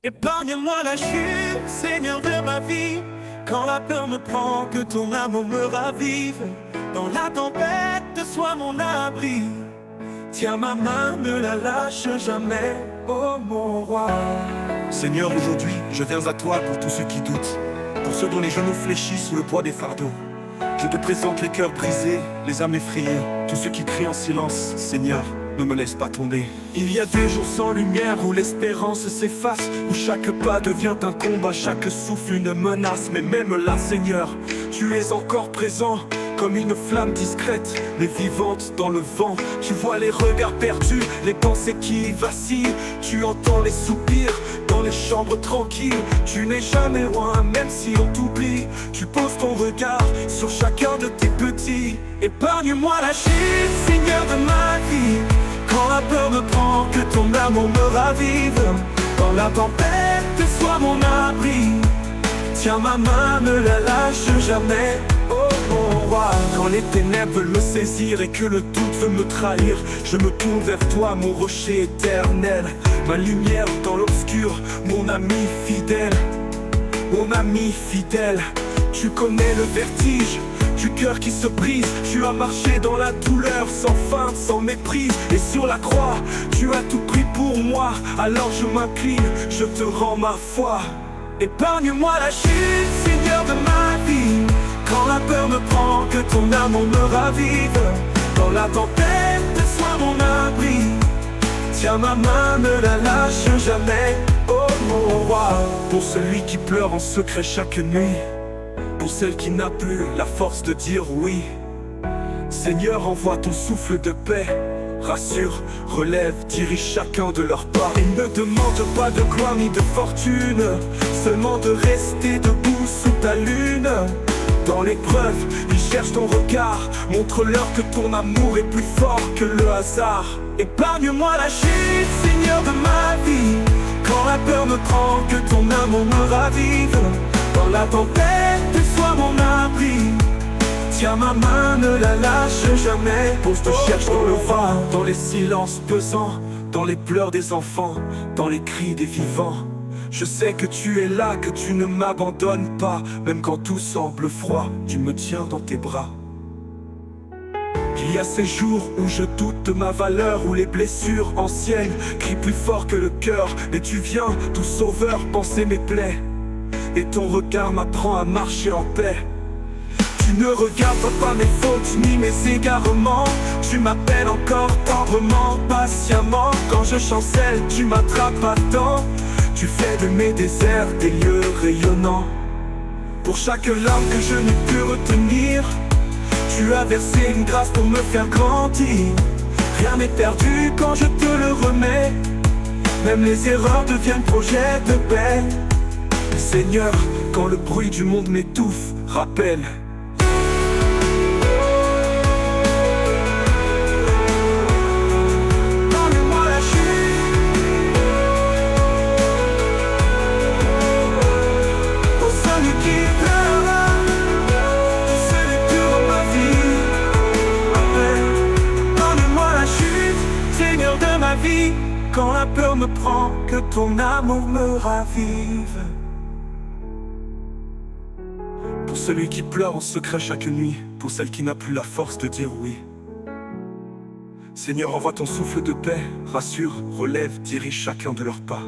Épargne-moi la chute, Seigneur de ma vie. Quand la peur me prend, que ton amour me ravive. Dans la tempête, sois mon abri. Tiens ma main, ne la lâche jamais, oh mon roi. Seigneur, aujourd'hui, je viens à toi pour tous ceux qui doutent, pour ceux dont les genoux fléchissent sous le poids des fardeaux. Je te présente les cœurs brisés, les âmes effrayées, tous ceux qui crient en silence. Seigneur, ne me laisse pas tomber. Il y a des jours sans lumière où l'espérance s'efface, où chaque pas devient un combat, chaque souffle une menace. Mais même là, Seigneur, tu es encore présent, comme une flamme discrète, mais vivante dans le vent. Tu vois les regards perdus, les pensées qui vacillent. Tu entends les soupirs dans les chambres tranquilles. Tu n'es jamais loin, même si on t'oublie. Tu poses ton regard sur chacun de tes petits. Épargne-moi la chute, Seigneur de ma vie. Quand la peur me prend, que ton amour me ravive. Dans la tempête, sois mon abri. Tiens ma main, ne la lâche jamais, oh mon roi. Quand les ténèbres veulent me saisir et que le doute veut me trahir, je me tourne vers toi, mon rocher éternel. Ma lumière dans l'obscur, mon ami fidèle. Mon ami fidèle. Tu connais le vertige du cœur qui se brise. Tu as marché dans la douleur sans feinte, sans méprise. Et sur la croix, tu as tout pris pour moi. Alors je m'incline, je te rends ma foi. Épargne-moi la chute, Seigneur de ma vie. Quand la peur me prend, que ton amour me ravive. Dans la tempête, sois mon abri. Tiens ma main, ne la lâche jamais, oh mon roi. Pour celui qui pleure en secret chaque nuit, pour celle qui n'a plus la force de dire oui, Seigneur, envoie ton souffle de paix. Rassure, relève, dirige chacun de leur pas. Et ne demande pas de gloire ni de fortune, seulement de rester debout sous ta lune. Dans l'épreuve, ils cherchent ton regard. Montre-leur que ton amour est plus fort que le hasard. Épargne-moi la chute, Seigneur de ma vie. Quand la peur me prend, que ton amour me ravive. Dans la tempête, sois mon abri. Tiens ma main, ne la lâche jamais. Pose te cherche dans le vent, dans les silences pesants, dans les pleurs des enfants, dans les cris des vivants. Je sais que tu es là, que tu ne m'abandonnes pas. Même quand tout semble froid, tu me tiens dans tes bras. Il y a ces jours où je doute de ma valeur, où les blessures anciennes crient plus fort que le cœur. Mais tu viens, tout sauveur, panser mes plaies. Et ton regard m'apprend à marcher en paix. Tu ne regardes pas mes fautes ni mes égarements. Tu m'appelles encore tendrement, patiemment. Quand je chancelle, tu m'attrapes à temps. Tu fais de mes déserts des lieux rayonnants. Pour chaque larme que je n'ai pu retenir, tu as versé une grâce pour me faire grandir. Rien n'est perdu quand je te le remets. Même les erreurs deviennent projets de paix. Seigneur, quand le bruit du monde m'étouffe, rappelle. Quand la peur me prend, que ton amour me ravive. Pour celui qui pleure en secret chaque nuit, pour celle qui n'a plus la force de dire oui. Seigneur, envoie ton souffle de paix, rassure, relève, dirige chacun de leurs pas.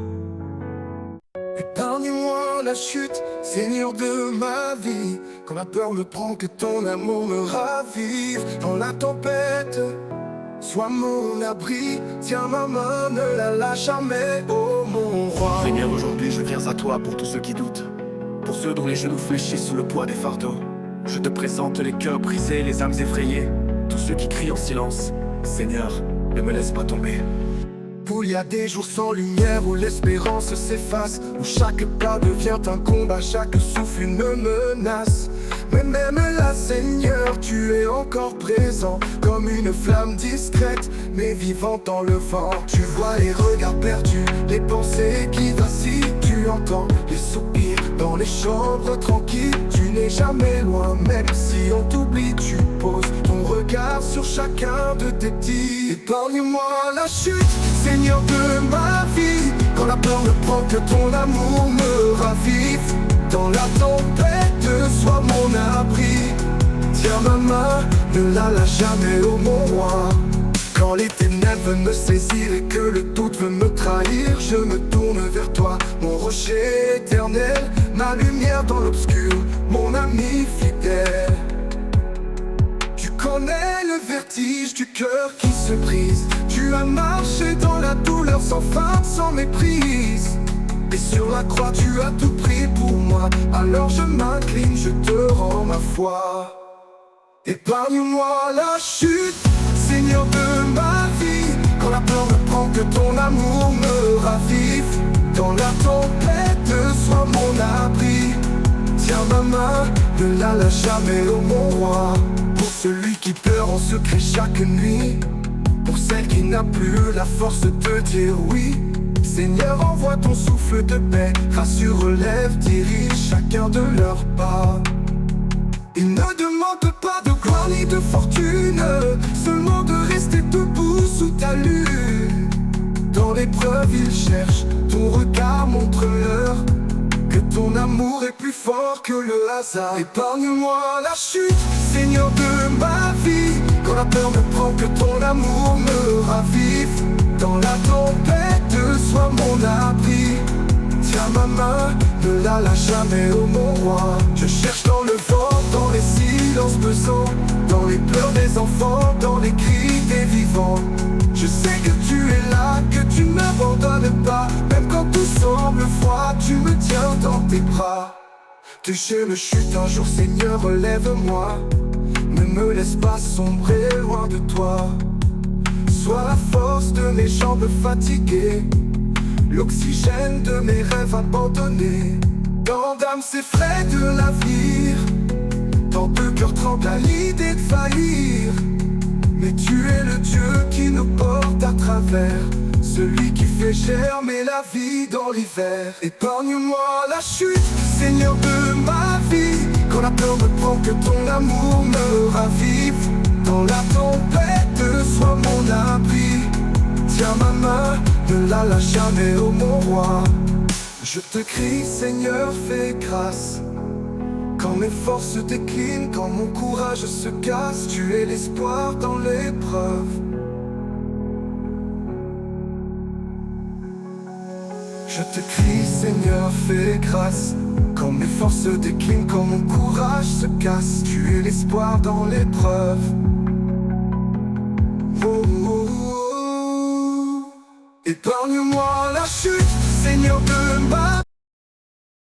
Épargne-moi la chute, Seigneur de ma vie. Quand la peur me prend, que ton amour me ravive. Dans la tempête, sois mon abri. Tiens ma main, ne la lâche jamais, oh mon roi. Seigneur, aujourd'hui, je viens à toi pour tous ceux qui doutent, pour ceux dont les genoux fléchissent sous le poids des fardeaux. Je te présente les cœurs brisés, les âmes effrayées, tous ceux qui crient en silence. Seigneur, ne me laisse pas tomber. Il y a des jours sans lumière où l'espérance s'efface, où chaque pas devient un combat, chaque souffle une menace. Mais même là, Seigneur, tu es encore présent, comme une flamme discrète, mais vivante dans le vent. Tu vois les regards perdus, les pensées qui vacillent. Tu entends les soupirs dans les chambres tranquilles. Tu n'es jamais loin, même si on t'oublie. Tu poses ton regard sur chacun de tes petits. Épargne-moi la chute, Seigneur de ma vie. quand la peur me prend, que ton amour me ravive. Dans la tempête, sois mon abri. Tiens ma main, ne la lâche jamais, ô mon roi. Quand les ténèbres veulent me saisir et que le doute veut me trahir, je me tourne vers toi, mon rocher éternel, ma lumière dans l'obscur, mon ami fidèle. Tu connais le vertige du cœur qui se brise. Tu as marché dans la douleur sans feinte, sans méprise. Et sur la croix tu as tout pris pour moi. Alors je m'incline, je te rends ma foi. Épargne-moi la chute, Seigneur de ma vie. Quand la peur me prend, que ton amour me ravive. Dans la tempête, sois mon abri. Tiens ma main, ne la lâche jamais, ô mon roi. Pour celui qui pleure en secret chaque nuit, pour celle qui n'a plus la force de dire oui. Seigneur, envoie ton souffle de paix, rassure, relève, dirige chacun de leurs pas. Ils ne demandent pas de gloire ni de fortune, seulement de rester debout sous ta lune. Dans l'épreuve ils cherchent, ton regard montre-leur que ton amour est plus fort que le hasard. Épargne-moi la chute, Seigneur de ma vie. Quand la peur me prend, que ton amour me ravive. Dans la tempête, sois mon abri. Tiens ma main, ne la lâche jamais, ô mon roi. Je cherche dans le vent, dans les silences pesants, dans les pleurs des enfants, dans les cris des vivants. Je sais que tu es là, que tu ne m'abandonnes pas. Même quand tout semble froid, tu me tiens dans tes bras. Je me chute un jour, Seigneur, relève-moi. Ne me laisse pas sombrer loin de toi. Sois la force de mes jambes fatiguées, l'oxygène de mes rêves abandonnés. Tant d'âmes s'effraient de l'avenir, tant de cœurs tremblent à l'idée de faillir. Mais tu es le Dieu qui nous porte à travers, celui qui fait germer la vie dans l'hiver. Épargne-moi la chute, Seigneur de ma vie. Quand la peur me prend, que ton amour me ravive. Dans la tempête, sois mon abri. Tiens ma main, ne la lâche jamais, ô mon roi. Je te crie, Seigneur, fais grâce. Quand mes forces déclinent, quand mon courage se casse, tu es l'espoir dans l'épreuve. Je te crie, Seigneur, fais grâce. Quand mes forces déclinent, quand mon courage se casse, tu es l'espoir dans l'épreuve. Oh, oh, oh. Épargne-moi la chute, Seigneur de ma